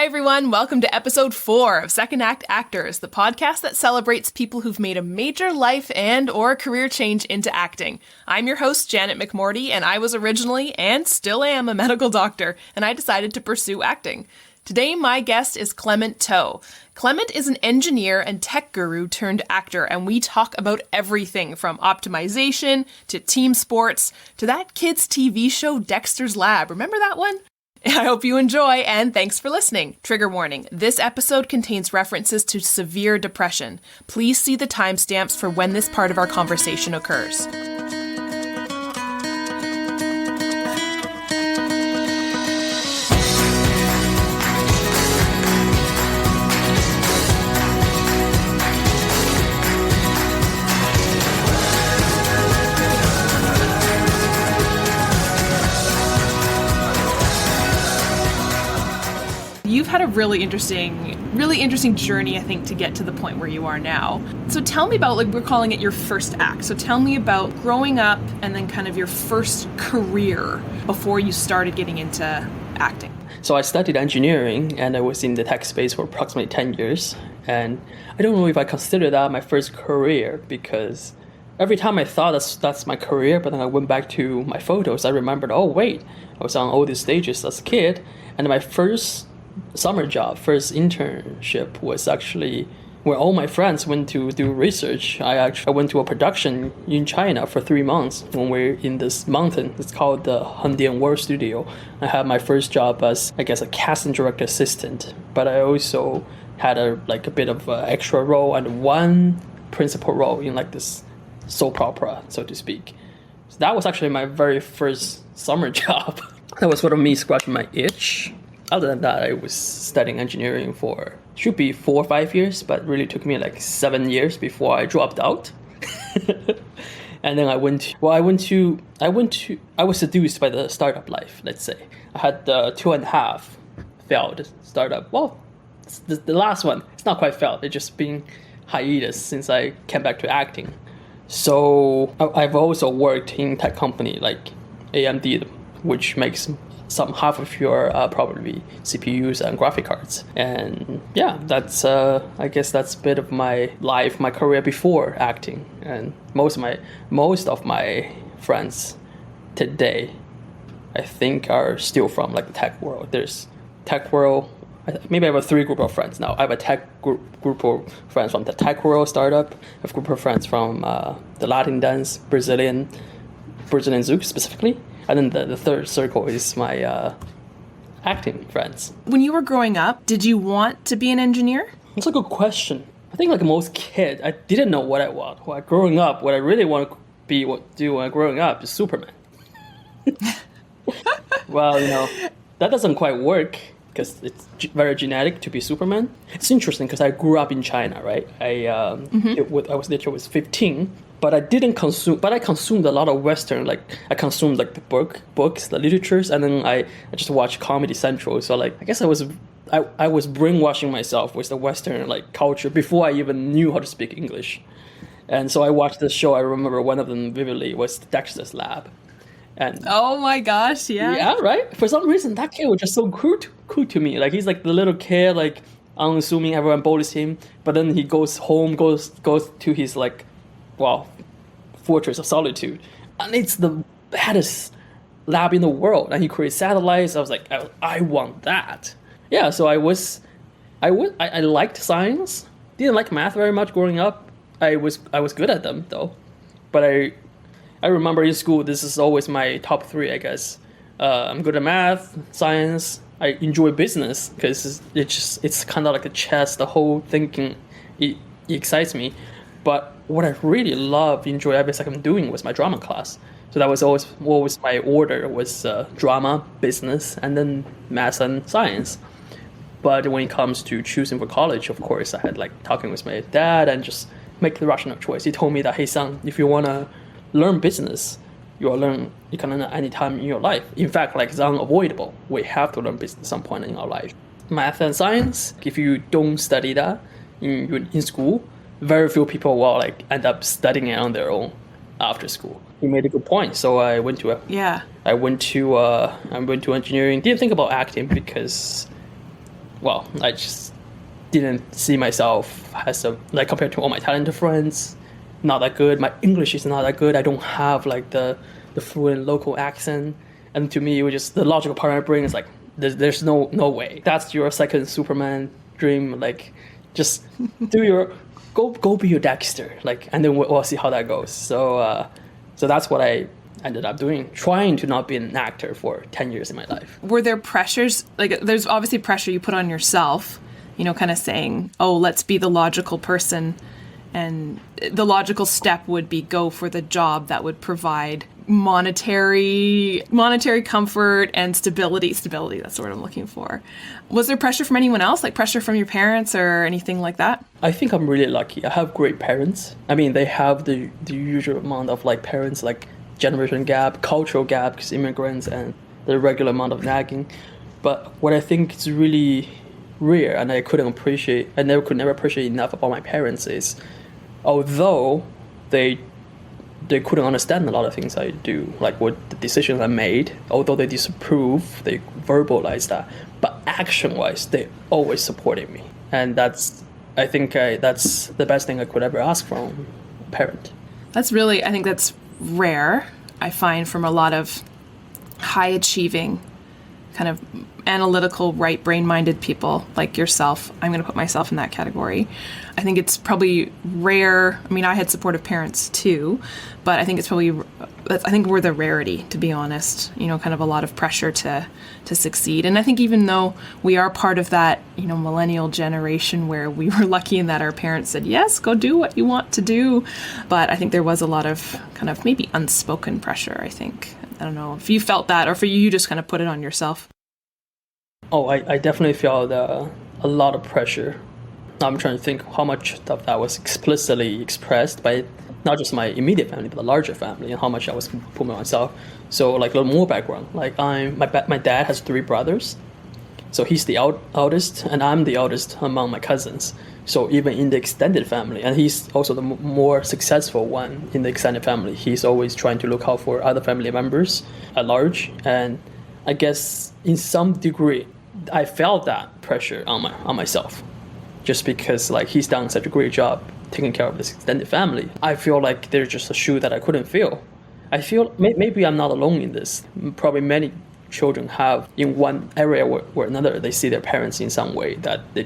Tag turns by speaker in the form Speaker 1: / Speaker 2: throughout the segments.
Speaker 1: Hi, everyone. Welcome to episode 4 of Second Act Actors, the podcast that celebrates people who've made a major life and or career change into acting. I'm your host, Janet McMorty, and I was originally and still am a medical doctor, and I decided to pursue acting. Today, my guest is Clement To. Clement is an engineer and tech guru turned actor, and we talk about everything from optimization to team sports to that kids' TV show Dexter's Lab. Remember that one? I hope you enjoy, and thanks for listening. Trigger warning, this episode contains references to severe depression. Please see the timestamps for when this part of our conversation occurs. You've had a really interesting journey, I think, to get to the point where you are now. So tell me about, we're calling it your first act. So tell me about growing up and then kind of your first career before you started getting into acting.
Speaker 2: So I studied engineering and I was in the tech space for approximately 10 years. And I don't know if I consider that my first career because every time I thought that's my career, but then I went back to my photos, I remembered, oh wait, I was on all these stages as a kid. And my first summer job, first internship was actually where all my friends went to do research. I went to a production in China for 3 months when we're in this mountain. It's called the Hendian World Studio. I had my first job as, I guess, a casting director assistant, but I also had a bit of an extra role and one principal role in this soap opera, so to speak. So that was actually my very first summer job. That was sort of me scratching my itch. Other than that, I was studying engineering for, should be 4 or 5 years, but really took me 7 years before I dropped out. And then I was seduced by the startup life, let's say. I had the 2.5 failed startup. Well, the last one, it's not quite failed. It's just been hiatus since I came back to acting. So I've also worked in tech company like AMD, which makes half of your probably CPUs and graphic cards. And yeah, that's I guess that's a bit of my life, my career before acting. And most of my friends today, I think, are still from the tech world. There's tech world. Maybe I have 3 group of friends now. I have a tech group of friends from the tech world startup. I have a group of friends from the Latin dance, Brazilian Zouk specifically. And then the third circle is my acting friends.
Speaker 1: When you were growing up, did you want to be an engineer?
Speaker 2: That's a good question. I think like most kids, I didn't know what I want. Growing up, what I really want to do when I'm growing up is Superman. Well, that doesn't quite work because it's very genetic to be Superman. It's interesting because I grew up in China, right? I was literally 15. But I didn't consume. But I consumed a lot of Western. I consumed the books, the literatures, and then I just watched Comedy Central. So I guess I was brainwashing myself with the Western culture before I even knew how to speak English. And so I watched this show. I remember one of them vividly was Dexter's Lab. And
Speaker 1: oh my gosh, yeah.
Speaker 2: Yeah, right. For some reason, that kid was just so cool to me. He's the little kid. Unassuming, everyone bullies him. But then he goes home, goes to his Fortress of Solitude, and it's the baddest lab in the world, and he creates satellites. I was like, I want that. Yeah, so I liked science. Didn't like math very much growing up. I was good at them though, but I remember in school this is always my top 3, I guess. I'm good at math, science. I enjoy business because it's kind of like a chess. The whole thinking it excites me, but what I really enjoy every second I'm doing was my drama class. So that was always my order was drama, business, and then math and science. But when it comes to choosing for college, of course, I had talking with my dad and just make the rational choice. He told me that, hey son, if you want to learn business, you can learn at any time in your life. In fact, it's unavoidable. We have to learn business at some point in our life. Math and science, if you don't study that in school, very few people will end up studying it on their own after school. He made a good point. So I went to engineering. Didn't think about acting because well, I just didn't see myself as compared to all my talented friends, not that good. My English is not that good. I don't have like the fluent local accent. And to me, it was just the logical part of my brain is like, there's no way. That's your second Superman dream. Like, just go be your Dexter. Like, and then we'll see how that goes. So that's what I ended up doing, trying to not be an actor for 10 years in my life.
Speaker 1: Were there pressures? Like, there's obviously pressure you put on yourself, kind of saying, oh, let's be the logical person. And the logical step would be go for the job that would provide monetary comfort and stability. That's the word I'm looking for. Was there pressure from anyone else, like pressure from your parents or anything like that?
Speaker 2: I think I'm really lucky. I have great parents. I mean, they have the usual amount of like parents, like generation gap, cultural gap, because immigrants, and the regular amount of nagging. But what I think is really rare, and I could never appreciate enough about my parents is, although they couldn't understand a lot of things I do, like what the decisions I made, although they disapprove, they verbalize that, but action-wise, they always supported me. And that's the best thing I could ever ask from a parent.
Speaker 1: I think that's rare, I find, from a lot of high-achieving, kind of analytical, right brain-minded people like yourself. I'm going to put myself in that category. I think it's probably rare. I mean, I had supportive parents too, but I think we're the rarity, to be honest. Kind of a lot of pressure to succeed. And I think even though we are part of that, millennial generation where we were lucky in that our parents said, yes, go do what you want to do. But I think there was a lot of kind of maybe unspoken pressure, I think. I don't know if you felt that, or for you just kind of put it on yourself.
Speaker 2: Oh, I definitely felt a lot of pressure. I'm trying to think how much of that was explicitly expressed by not just my immediate family, but the larger family, and how much I was putting myself. So, like, a little more background. Like, my dad has 3 brothers, so he's the eldest, and I'm the eldest among my cousins. So even in the extended family, and he's also the more successful one in the extended family, he's always trying to look out for other family members at large. And I guess in some degree, I felt that pressure on myself, just because like he's done such a great job taking care of this extended family. I feel like there's just a shoe that I couldn't fill. I feel maybe I'm not alone in this. Probably many children have, in one area or another, they see their parents in some way that they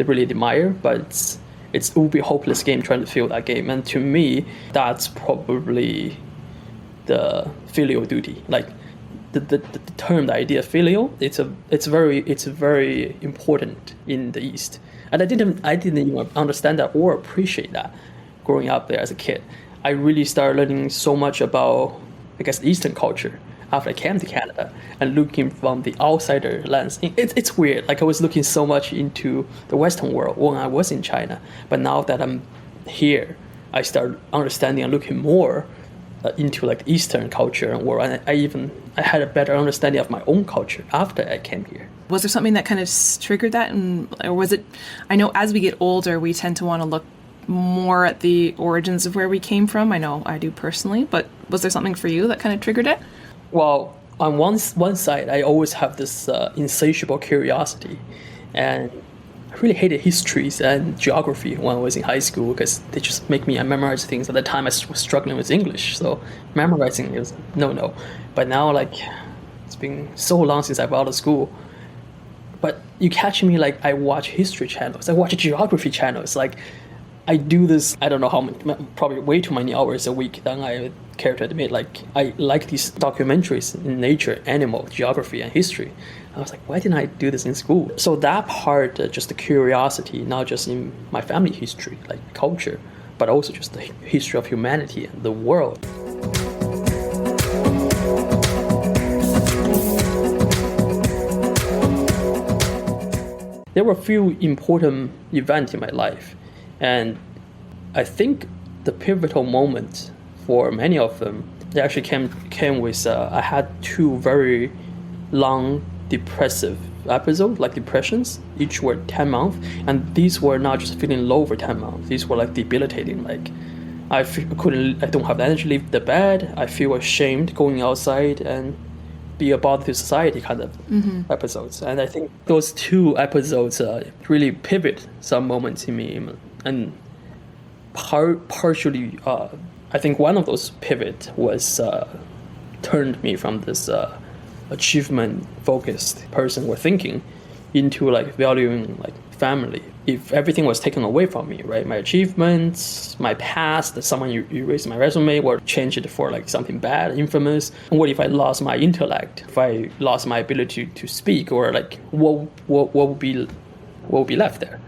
Speaker 2: really admire, but it will be a hopeless game trying to fill that game. And to me, that's probably the filial duty. Like the term, the idea of filial, it's very important in the East. And I didn't even understand that or appreciate that growing up there as a kid. I really started learning so much about, I guess, Eastern culture after I came to Canada and looking from the outsider lens. It's weird. Like I was looking so much into the Western world when I was in China, but now that I'm here, I start understanding and looking more into like Eastern culture and world. And I had a better understanding of my own culture after I came here.
Speaker 1: Was there something that kind of triggered that, or was it? I know as we get older, we tend to want to look more at the origins of where we came from. I know I do personally, but was there something for you that kind of triggered it?
Speaker 2: Well, on one side, I always have this insatiable curiosity, and I really hated histories and geography when I was in high school because they just make me memorize things. At the time, I was struggling with English, so memorizing is no. But now, like, it's been so long since I've out of school. But you catch me, like, I watch history channels, I watch geography channels, like, I do this, I don't know how many, probably way too many hours a week than I care to admit. Like, I like these documentaries in nature, animal, geography, and history. I was like, why didn't I do this in school? So that part, just the curiosity, not just in my family history, like culture, but also just the history of humanity and the world. There were a few important events in my life. And I think the pivotal moment for many of them, they actually came with, I had 2 very long depressive episodes, like depressions. Each were 10 months. And these were not just feeling low for 10 months. These were like debilitating. Like I don't have the energy to leave the bed. I feel ashamed going outside and be a bother to society kind of episodes. And I think those two episodes really pivot some moments in me. And partially, I think one of those pivot was turned me from this achievement-focused person or thinking into like valuing like family. If everything was taken away from me, right, my achievements, my past, that someone erased my resume or change it for like something bad, infamous, and what if I lost my intellect, if I lost my ability to speak, or like what would be left there?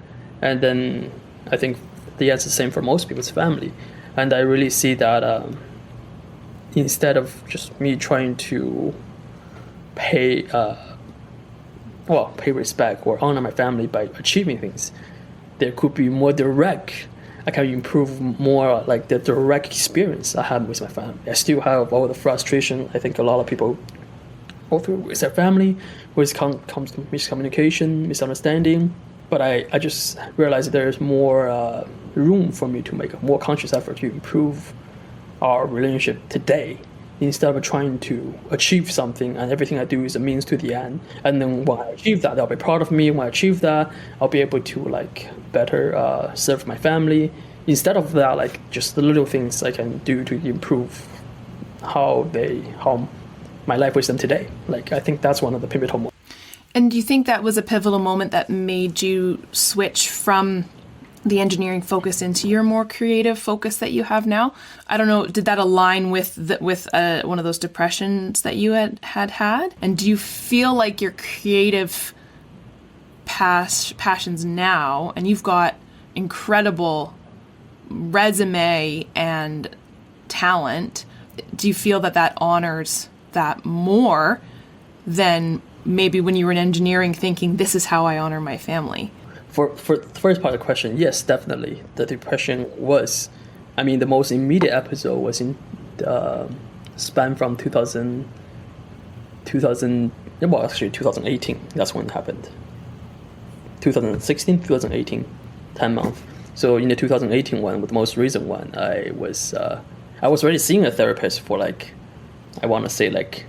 Speaker 2: And then I think the answer is the same for most people's family. And I really see that instead of just me trying to pay respect or honor my family by achieving things, there could be more direct. I can improve more like the direct experience I had with my family. I still have all the frustration I think a lot of people go through with their family, where it comes to miscommunication, misunderstanding. But I just realized there's more room for me to make a more conscious effort to improve our relationship today, instead of trying to achieve something and everything I do is a means to the end. And then when I achieve that, they'll be proud of me. When I achieve that, I'll be able to like better serve my family. Instead of that, like just the little things I can do to improve how my life with them today. Like I think that's one of the pivotal moments.
Speaker 1: And do you think that was a pivotal moment that made you switch from the engineering focus into your more creative focus that you have now? I don't know, did that align with one of those depressions that you had? And do you feel like your creative passions now, and you've got incredible resume and talent, do you feel that honors that more than maybe when you were in engineering thinking, this is how I honor my family?
Speaker 2: For the first part of the question, yes, definitely. The depression was, the most immediate episode was in span from 2018. That's when it happened. 2016, 2018, 10 months. So in the 2018 one, the most recent one, I was already seeing a therapist for like, I want to say like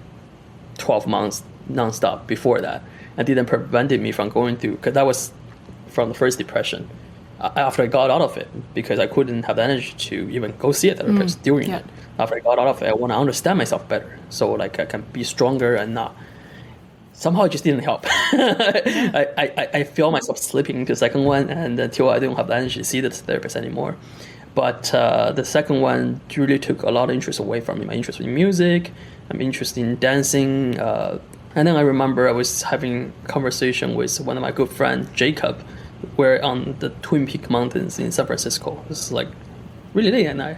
Speaker 2: 12 months nonstop before that. And didn't prevent me from going through, because that was from the first depression after I got out of it, because I couldn't have the energy to even go see a therapist during it. After I got out of it, I want to understand myself better, so like I can be stronger and not. Somehow it just didn't help. I feel myself slipping into the second one, and until I don't have the energy to see the therapist anymore. But the second one really took a lot of interest away from me. My interest in music, I'm interested in dancing. And then I remember I was having a conversation with one of my good friends, Jacob. We're on the Twin Peaks Mountains in San Francisco. This is like really late at night.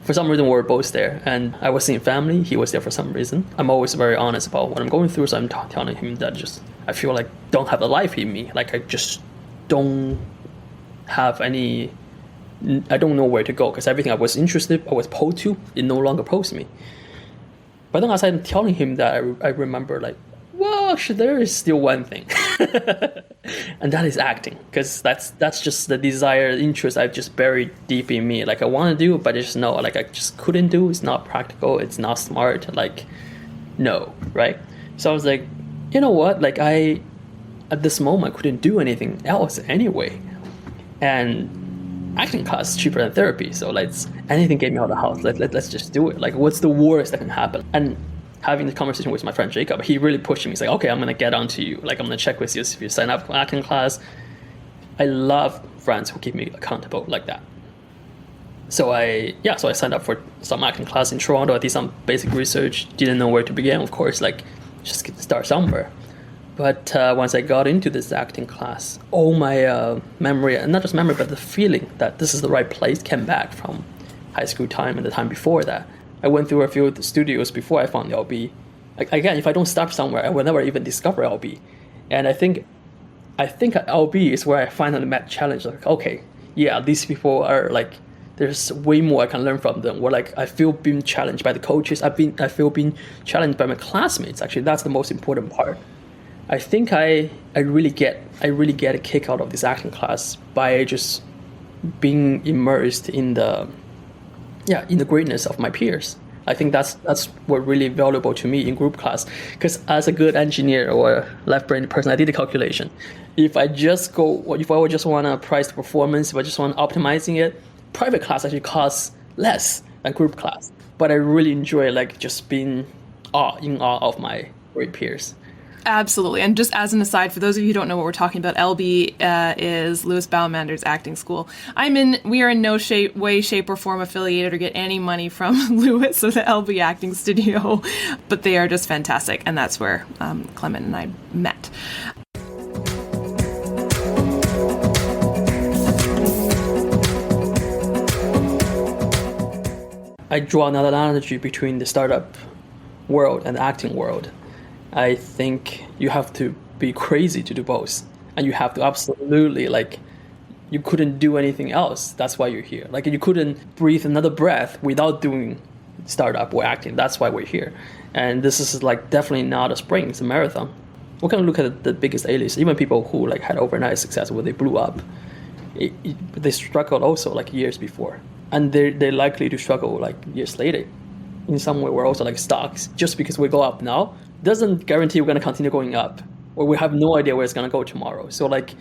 Speaker 2: For some reason, we were both there. And I was seeing family. He was there for some reason. I'm always very honest about what I'm going through. So I'm telling him that I feel like don't have the life in me. Like I just don't have any, I don't know where to go. Because everything I was pulled to, it no longer pulls me. But then as I'm telling him that, I remember like, well, actually, there is still one thing. And that is acting. Because that's just the desired interest I've just buried deep in me. Like I want to do, but I just know like I just couldn't do. It's not practical. It's not smart. Like, no, right? So I was like, you know what? Like at this moment, I couldn't do anything else anyway. And acting class is cheaper than therapy, so anything get me out of the house. Let's just do it. Like, what's the worst that can happen? And having the conversation with my friend Jacob, he really pushed me. He's like, okay, I'm gonna get onto you. Like, I'm gonna check with you if you sign up for acting class. I love friends who keep me accountable like that. So I signed up for some acting class in Toronto. I did some basic research. Didn't know where to begin, of course. Like, just start somewhere. But once I got into this acting class, all my memory, and not just memory, but the feeling that this is the right place came back from high school time and the time before that. I went through a few studios before I found LB. Again, if I don't start somewhere, I will never even discover LB. And I think LB is where I finally met challenge. Like, okay, yeah, these people are like, there's way more I can learn from them. Or like, I feel being challenged by the coaches. I feel being challenged by my classmates. Actually, that's the most important part. I think I really get a kick out of this acting class by just being immersed in the greatness of my peers. I think that's what really valuable to me in group class. Because as a good engineer or left-brained person, I did the calculation. If I would just want to price the performance, if I just want optimizing it, private class actually costs less than group class. But I really enjoy like just being in awe of my great peers.
Speaker 1: Absolutely. And just as an aside, for those of you who don't know what we're talking about, LB is Louis Baumander's acting school. We are in no way, shape, or form affiliated or get any money from Louis or the LB acting studio, but they are just fantastic. And that's where Clement and I met.
Speaker 2: I draw another analogy between the startup world and the acting world. I think you have to be crazy to do both. And you have to absolutely, like, you couldn't do anything else. That's why you're here. Like, you couldn't breathe another breath without doing startup or acting. That's why we're here. And this is, like, definitely not a sprint. It's a marathon. We can look at the biggest A-list. Even people who, like, had overnight success where they blew up, they struggled also, like, years before. And they're likely to struggle, like, years later. In some way, we're also like stocks. Just because we go up now doesn't guarantee we're going to continue going up, or we have no idea where it's going to go tomorrow. So like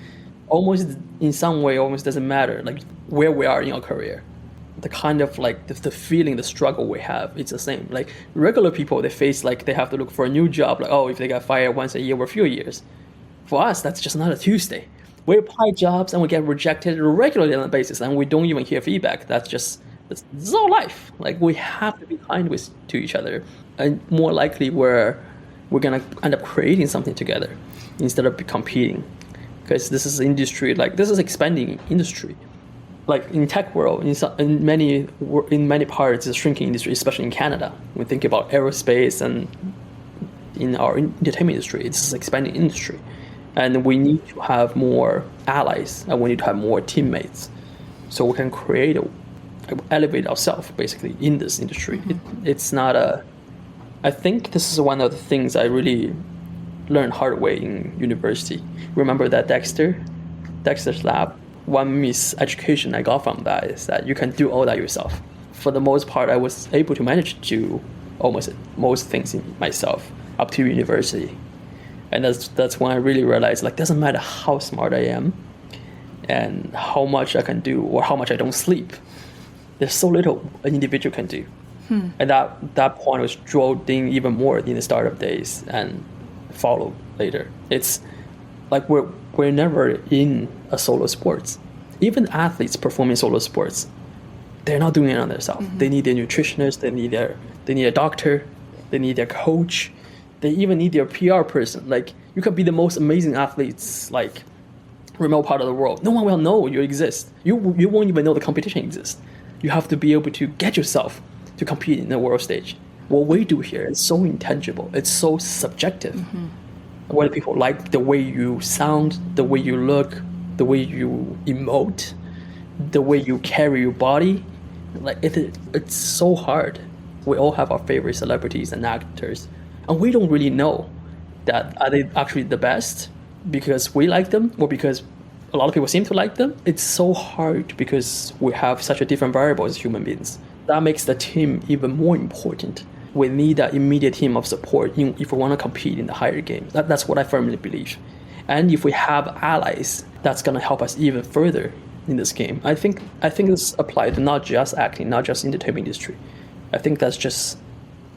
Speaker 2: almost in some way, almost doesn't matter like where we are in our career. The kind of like the feeling, the struggle we have, it's the same. Like regular people, they face like they have to look for a new job. Like, oh, if they got fired once a year or a few years. For us, that's just not a Tuesday. We apply jobs and we get rejected regularly on a basis, and we don't even hear feedback. This is our life. Like we have to be kind to each other, and more likely we're gonna end up creating something together instead of competing. Because this is industry, like this is expanding industry. Like in tech world, in many parts, it's a shrinking industry, especially in Canada. We think about aerospace and in our entertainment industry, it's an expanding industry, and we need to have more allies and we need to have more teammates, so we can elevate ourselves basically in this industry. It's not I think this is one of the things I really learned hard way in university. Remember that Dexter's lab? One miseducation I got from that is that you can do all that yourself. For the most part, I was able to manage to do almost most things in myself up to university. And that's when I really realized, like, doesn't matter how smart I am and how much I can do or how much I don't sleep. There's so little an individual can do. And that point was drilled in even more in the startup days and followed later. It's like we're never in a solo sports. Even athletes performing solo sports, they're not doing it on themselves. They need their nutritionist, they need a doctor, they need their coach, they even need their PR person. Like you can be the most amazing athletes, like remote part of the world. No one will know you exist. You won't even know the competition exists. You have to be able to get yourself to compete in the world stage. What we do here is so intangible. It's so subjective. Whether people like the way you sound, the way you look, the way you emote, the way you carry your body, like it's so hard. We all have our favorite celebrities and actors, and we don't really know that are they actually the best because we like them or because a lot of people seem to like them. It's so hard because we have such a different variable as human beings. That makes the team even more important. We need that immediate team of support if we want to compete in the higher games. That's what I firmly believe. And if we have allies, that's going to help us even further in this game. I think this applies to not just acting, not just entertainment industry. I think that's just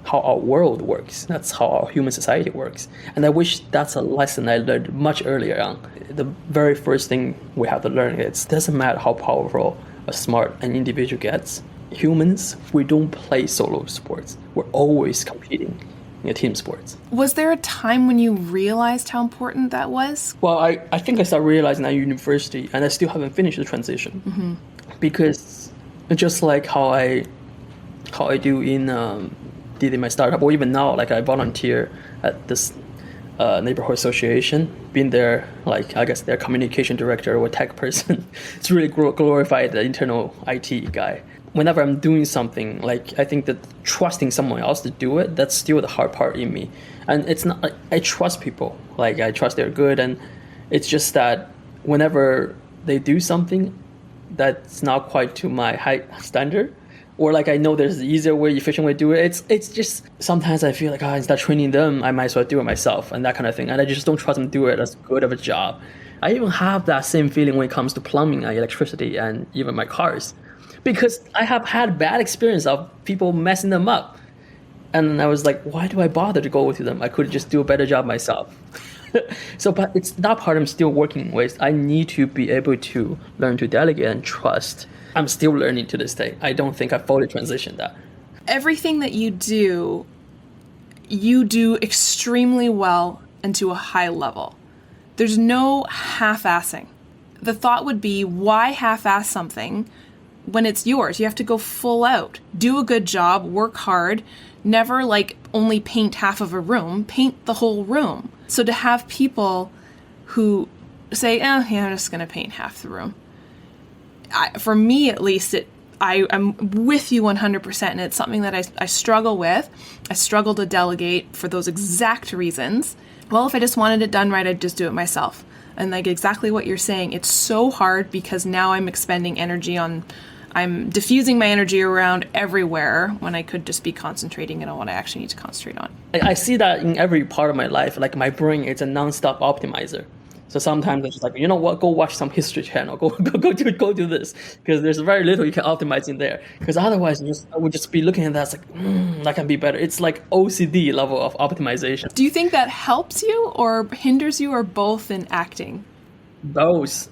Speaker 2: how our world works. That's how our human society works. And I wish that's a lesson I learned much earlier on. The very first thing we have to learn is it doesn't matter how powerful or smart an individual gets. Humans, we don't play solo sports. We're always competing in a team sports.
Speaker 1: Was there a time when you realized how important that was?
Speaker 2: Well, I think I started realizing at university, and I still haven't finished the transition. Because just like how I do did in my startup, or even now, like I volunteer at this neighborhood association, being their, like, I guess their communication director or tech person. It's really glorified the internal IT guy. Whenever I'm doing something, like I think that trusting someone else to do it, that's still the hard part in me. And it's not like I trust people, like I trust they're good, and it's just that whenever they do something that's not quite to my high standard, or like I know there's an easier way, efficient way to do it. It's just sometimes I feel like instead of training them, I might as well do it myself and that kind of thing. And I just don't trust them to do it as good of a job. I even have that same feeling when it comes to plumbing and electricity and even my cars, because I have had bad experience of people messing them up. And I was like, why do I bother to go to them? I could just do a better job myself. So, but it's that part I'm still working with. I need to be able to learn to delegate and trust. I'm still learning to this day. I don't think I fully transitioned that.
Speaker 1: Everything that you do extremely well and to a high level. There's no half-assing. The thought would be, why half-ass something when it's yours? You have to go full out. Do a good job, work hard, never like only paint half of a room, paint the whole room. So to have people who say, I'm just going to paint half the room. For me, at least, I'm with you 100%, and it's something that I struggle with. I struggle to delegate for those exact reasons. Well, if I just wanted it done right, I'd just do it myself. And like exactly what you're saying, it's so hard because now I'm expending energy I'm diffusing my energy around everywhere when I could just be concentrating it on what I actually need to concentrate on.
Speaker 2: I see that in every part of my life. Like my brain is a non-stop optimizer. So sometimes I'm just like, you know what, go watch some history channel, go do this, because there's very little you can optimize in there. Because otherwise, I would just be looking at that, it's like, that can be better. It's like OCD level of optimization.
Speaker 1: Do you think that helps you or hinders you or both in acting?
Speaker 2: Both.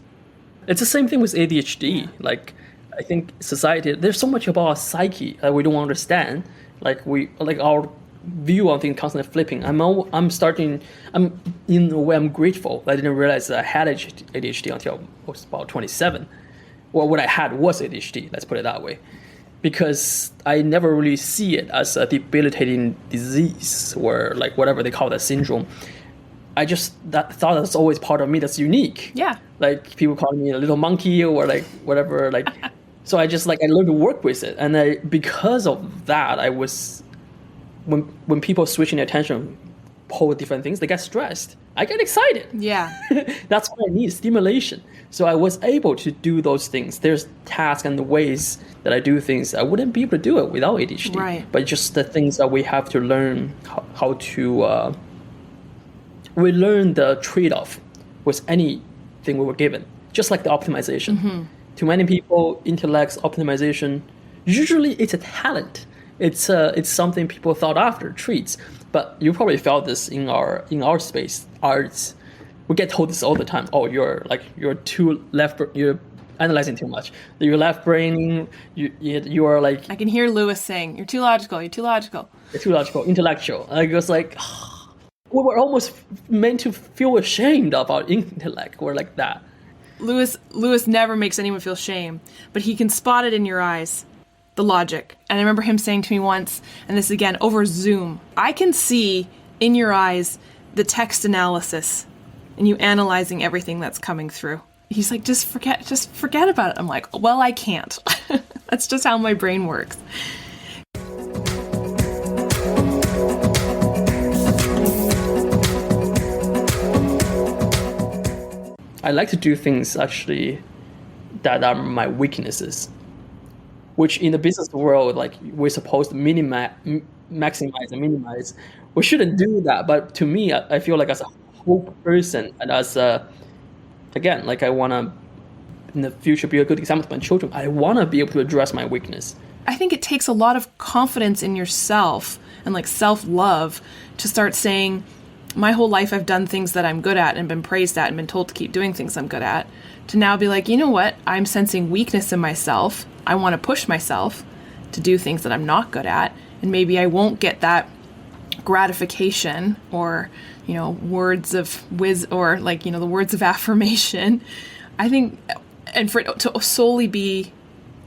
Speaker 2: It's the same thing with ADHD. Yeah. Like, I think society, there's so much about our psyche that we don't understand. Like our view on things constantly flipping. I'm in a way I'm grateful. I didn't realize that I had ADHD until I was about 27. Well, what I had was ADHD. Let's put it that way, because I never really see it as a debilitating disease or like whatever they call that syndrome. I just thought that's always part of me that's unique.
Speaker 1: Yeah.
Speaker 2: Like people call me a little monkey or like whatever. Like, so I learned to work with it, and because of that, I was. When people switching their attention, whole different things, they get stressed. I get excited.
Speaker 1: Yeah.
Speaker 2: That's what I need, stimulation. So I was able to do those things. There's tasks and the ways that I do things. I wouldn't be able to do it without ADHD.
Speaker 1: Right.
Speaker 2: But just the things that we have to learn how to, we learn the trade-off with anything we were given, just like the optimization. Mm-hmm. To many people, intellects, optimization, usually it's a talent. It's something people thought after, treats. But you probably felt this in our space, arts. We get told this all the time. Oh, you're too left. You're analyzing too much. You're left braining. You are like.
Speaker 1: I can hear Lewis saying, "You're too logical. You're too logical."
Speaker 2: You're too logical, intellectual. Like it was like, we were almost meant to feel ashamed of our intellect. We're like that.
Speaker 1: Lewis never makes anyone feel shame, but he can spot it in your eyes. The logic. And I remember him saying to me once, and this again over Zoom, I can see in your eyes the text analysis and you analyzing everything that's coming through. He's like, just forget about it. I'm like, well, I can't. That's just how my brain works.
Speaker 2: I like to do things actually that are my weaknesses, which in the business world, like we're supposed to maximize and minimize. We shouldn't do that. But to me, I feel like as a whole person and again, like I want to, in the future, be a good example to my children. I want to be able to address my weakness.
Speaker 1: I think it takes a lot of confidence in yourself and like self-love to start saying, my whole life I've done things that I'm good at and been praised at and been told to keep doing things I'm good at, to now be like, you know what? I'm sensing weakness in myself. I want to push myself to do things that I'm not good at, and maybe I won't get that gratification or, words of or like, the words of affirmation. I think, and for it to solely be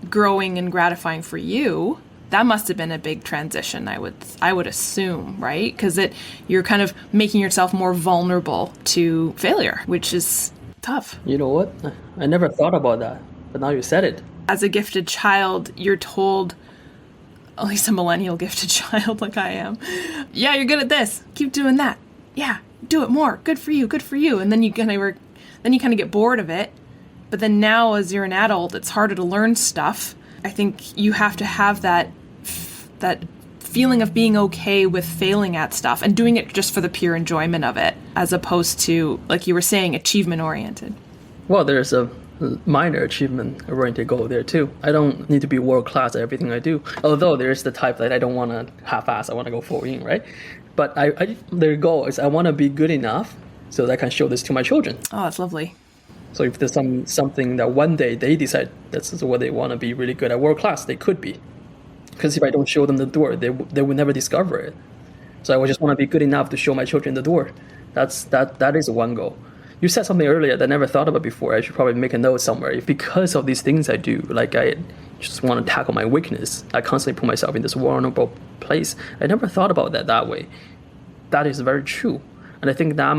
Speaker 1: growing and gratifying for you, that must have been a big transition, I would assume, right? Because you're kind of making yourself more vulnerable to failure, which is tough.
Speaker 2: You know what? I never thought about that, but now you said it.
Speaker 1: As a gifted child, you're told, at least a millennial gifted child like I am, yeah, you're good at this. Keep doing that. Yeah, do it more. Good for you. Good for you. And then you kind of get bored of it. But then now, as you're an adult, it's harder to learn stuff. I think you have to have that feeling of being okay with failing at stuff and doing it just for the pure enjoyment of it, as opposed to, like you were saying, achievement oriented.
Speaker 2: Well, there's a minor achievement oriented goal there too. I don't need to be world class at everything I do. Although there's the type that I don't want to half-ass, I want to go full in, right? But their goal is I want to be good enough so that I can show this to my children.
Speaker 1: Oh, that's lovely.
Speaker 2: So if there's something that one day they decide this is what they want to be really good at world class, they could be. Because if I don't show them the door, they will never discover it. So I would just want to be good enough to show my children the door. That is one goal. You said something earlier that I never thought about before. I should probably make a note somewhere. If because of these things I do, like I just want to tackle my weakness, I constantly put myself in this vulnerable place. I never thought about that way. That is very true. And I think that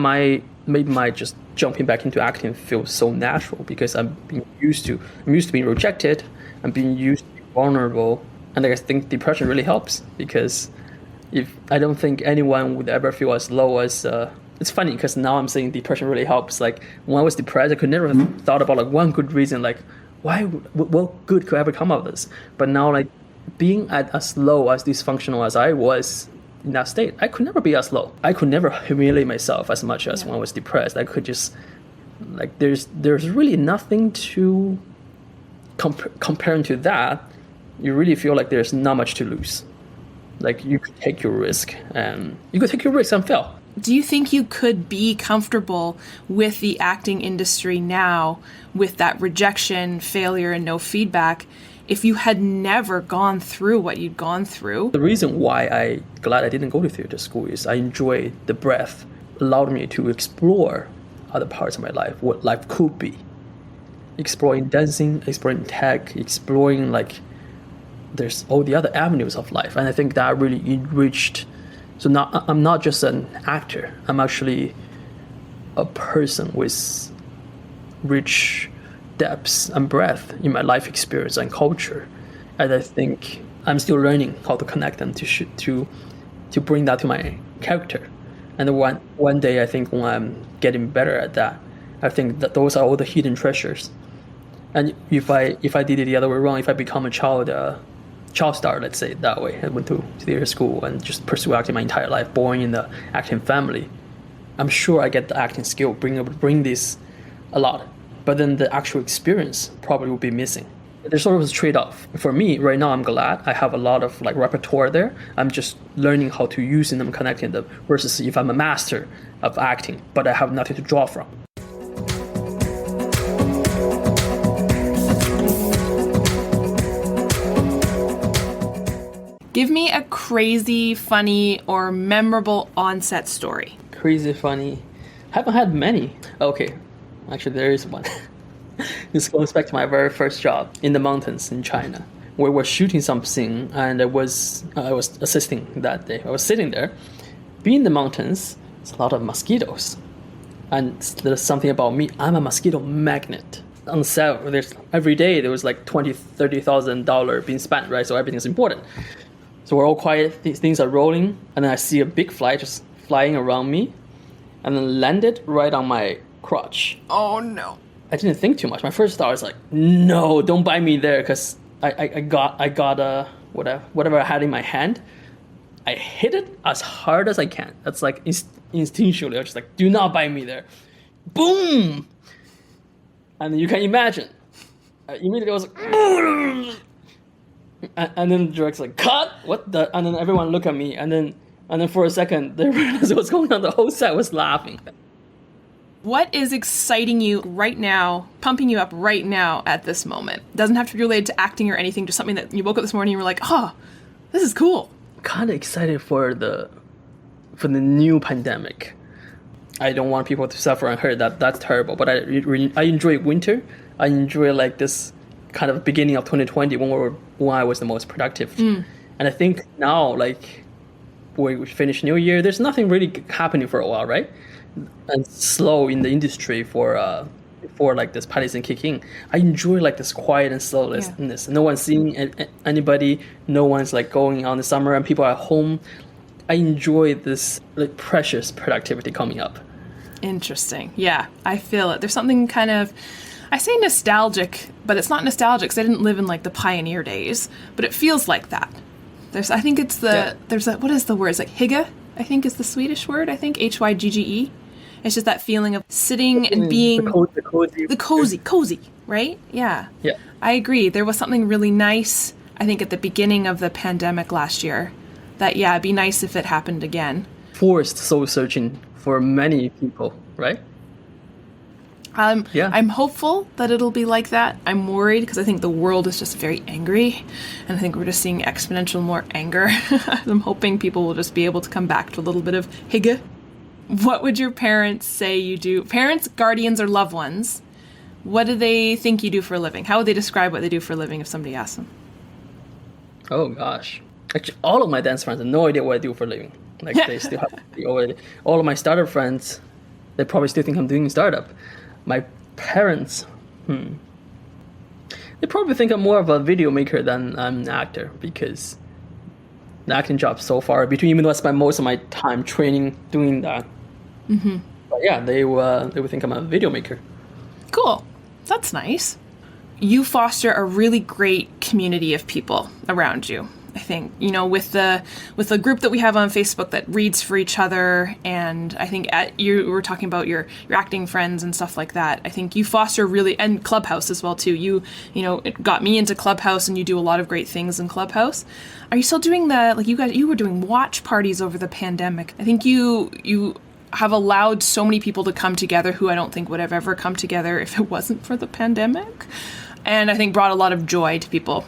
Speaker 2: made my just jumping back into acting feel so natural because I'm used to being rejected. I'm being used to being vulnerable. And I think depression really helps because if I don't think anyone would ever feel as low as it's funny because now I'm saying depression really helps. Like when I was depressed, I could never have thought about like one good reason, like what good could ever come out of this. But now like being at as low as dysfunctional as I was in that state, I could never be as low. I could never humiliate myself as much as when I was depressed. I could just like there's really nothing to comparing to that. You really feel like there's not much to lose. Like you could take your risk and fail.
Speaker 1: Do you think you could be comfortable with the acting industry now with that rejection, failure, and no feedback if you had never gone through what you'd gone through?
Speaker 2: The reason why I'm glad I didn't go to theater school is I enjoy the breadth, allowed me to explore other parts of my life, what life could be. Exploring dancing, exploring tech, exploring like there's all the other avenues of life. And I think that really enriched. So now I'm not just an actor. I'm actually a person with rich depths and breadth in my life experience and culture. And I think I'm still learning how to connect them to bring that to my character. And one day I think when I'm getting better at that, I think that those are all the hidden treasures. And if I did it the other way around, if I become a child star, let's say it that way, I went to theater school and just pursue acting my entire life, born in the acting family, I'm sure I get the acting skill, bring this a lot. But then the actual experience probably will be missing. There's sort of a trade-off. For me, right now, I'm glad I have a lot of like repertoire there. I'm just learning how to use them, connecting them, versus if I'm a master of acting, but I have nothing to draw from.
Speaker 1: Give me a crazy, funny, or memorable on-set story.
Speaker 2: Crazy, funny. Haven't had many. Okay, actually there is one. This goes back to my very first job in the mountains in China. We were shooting something and I was assisting that day. I was sitting there. Being in the mountains, there's a lot of mosquitoes. And there's something about me, I'm a mosquito magnet. On the set, every day there was like $20,000-$30,000 being spent, right? So everything's important. So we're all quiet, these things are rolling, and then I see a big fly just flying around me, and then landed right on my crotch.
Speaker 1: Oh no.
Speaker 2: I didn't think too much. My first thought was like, no, don't bite me there, because I got whatever I had in my hand. I hit it as hard as I can. That's like instinctually, I was just like, do not bite me there. Boom! And you can imagine, immediately I was like, and then the director's like, cut! What the? And then everyone looked at me, and then for a second, they realized what's going on. The whole set was laughing.
Speaker 1: What is exciting you right now, pumping you up right now at this moment? Doesn't have to be related to acting or anything, just something that you woke up this morning and you were like, oh, this is cool.
Speaker 2: Kind of excited for the new pandemic. I don't want people to suffer and hurt. That's terrible. But I enjoy winter. I enjoy like this kind of beginning of 2020 when I was the most productive. And I think now, like, we finish New Year, there's nothing really happening for a while, right? And slow in the industry before like this party season kick in. I enjoy like this quiet and slowness. Yeah. No one's seeing anybody. No one's like going on the summer and people are at home. I enjoy this like precious productivity coming up.
Speaker 1: Interesting. Yeah, I feel it. There's something kind of I say nostalgic, but it's not nostalgic because I didn't live in like the pioneer days, but it feels like that. I think it's what is the word? It's like hygge, I think is the Swedish word, I think, Hygge. It's just that feeling of sitting and being... The cozy, right? Yeah.
Speaker 2: Yeah.
Speaker 1: I agree. There was something really nice, I think, at the beginning of the pandemic last year that, yeah, it'd be nice if it happened again.
Speaker 2: Forced soul searching for many people, right?
Speaker 1: I'm hopeful that it'll be like that. I'm worried because I think the world is just very angry, and I think we're just seeing exponential more anger. I'm hoping people will just be able to come back to a little bit of hygge. What would your parents say you do? Parents, guardians, or loved ones, what do they think you do for a living? How would they describe what they do for a living if somebody asked them?
Speaker 2: Oh, gosh. Actually, all of my dance friends have no idea what I do for a living. Like, they still have all of my startup friends, they probably still think I'm doing startup. My parents, they probably think I'm more of a video maker than I'm an actor, because the acting job so far, even though I spend most of my time training doing that. Mm-hmm. But yeah, they would think I'm a video maker.
Speaker 1: Cool. That's nice. You foster a really great community of people around you. I think, with the group that we have on Facebook that reads for each other, and I think you were talking about your acting friends and stuff like that. I think you foster and Clubhouse as well too. It got me into Clubhouse, and you do a lot of great things in Clubhouse. Are you still doing you were doing watch parties over the pandemic? I think you have allowed so many people to come together who I don't think would have ever come together if it wasn't for the pandemic, and I think brought a lot of joy to people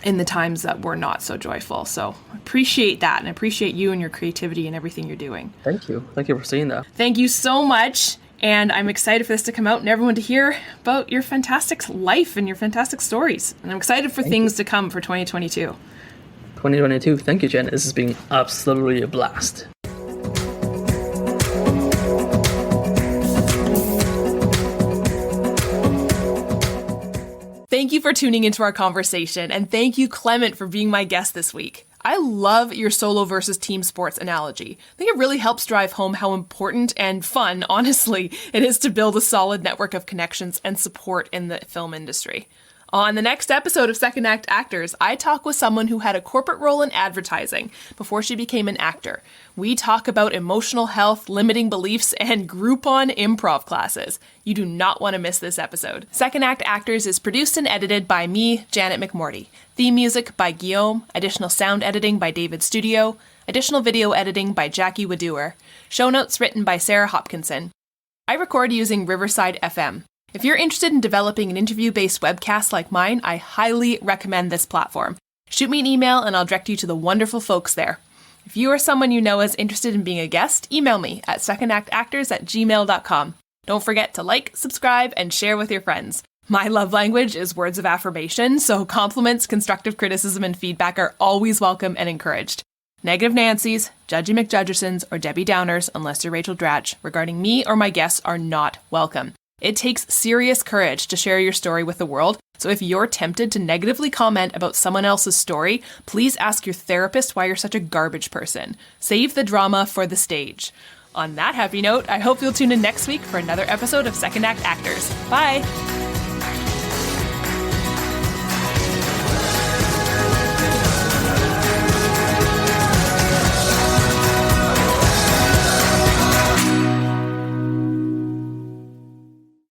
Speaker 1: in the times that were not so joyful. So I appreciate that, and I appreciate you and your creativity and everything you're doing.
Speaker 2: Thank you. Thank you for saying that.
Speaker 1: Thank you so much. And I'm excited for this to come out and everyone to hear about your fantastic life and your fantastic stories. And I'm excited for things to come for 2022.
Speaker 2: 2022. Thank you, Jen. This has been absolutely a blast.
Speaker 1: Thank you for tuning into our conversation, and thank you, Clement, for being my guest this week. I love your solo versus team sports analogy. I think it really helps drive home how important and fun, honestly, it is to build a solid network of connections and support in the film industry. On the next episode of Second Act Actors, I talk with someone who had a corporate role in advertising before she became an actor. We talk about emotional health, limiting beliefs, and Groupon improv classes. You do not want to miss this episode. Second Act Actors is produced and edited by me, Janet McMorty. Theme music by Guillaume, additional sound editing by David Studio, additional video editing by Jackie Wadoer, show notes written by Sarah Hopkinson. I record using Riverside FM. If you're interested in developing an interview-based webcast like mine, I highly recommend this platform. Shoot me an email and I'll direct you to the wonderful folks there. If you or someone you know is interested in being a guest, email me at secondactactors@gmail.com. Don't forget to like, subscribe, and share with your friends. My love language is words of affirmation, so compliments, constructive criticism, and feedback are always welcome and encouraged. Negative Nancys, Judgy McJudgersons, or Debbie Downers, unless you're Rachel Dratch, regarding me or my guests are not welcome. It takes serious courage to share your story with the world, so if you're tempted to negatively comment about someone else's story, please ask your therapist why you're such a garbage person. Save the drama for the stage. On that happy note, I hope you'll tune in next week for another episode of Second Act Actors. Bye!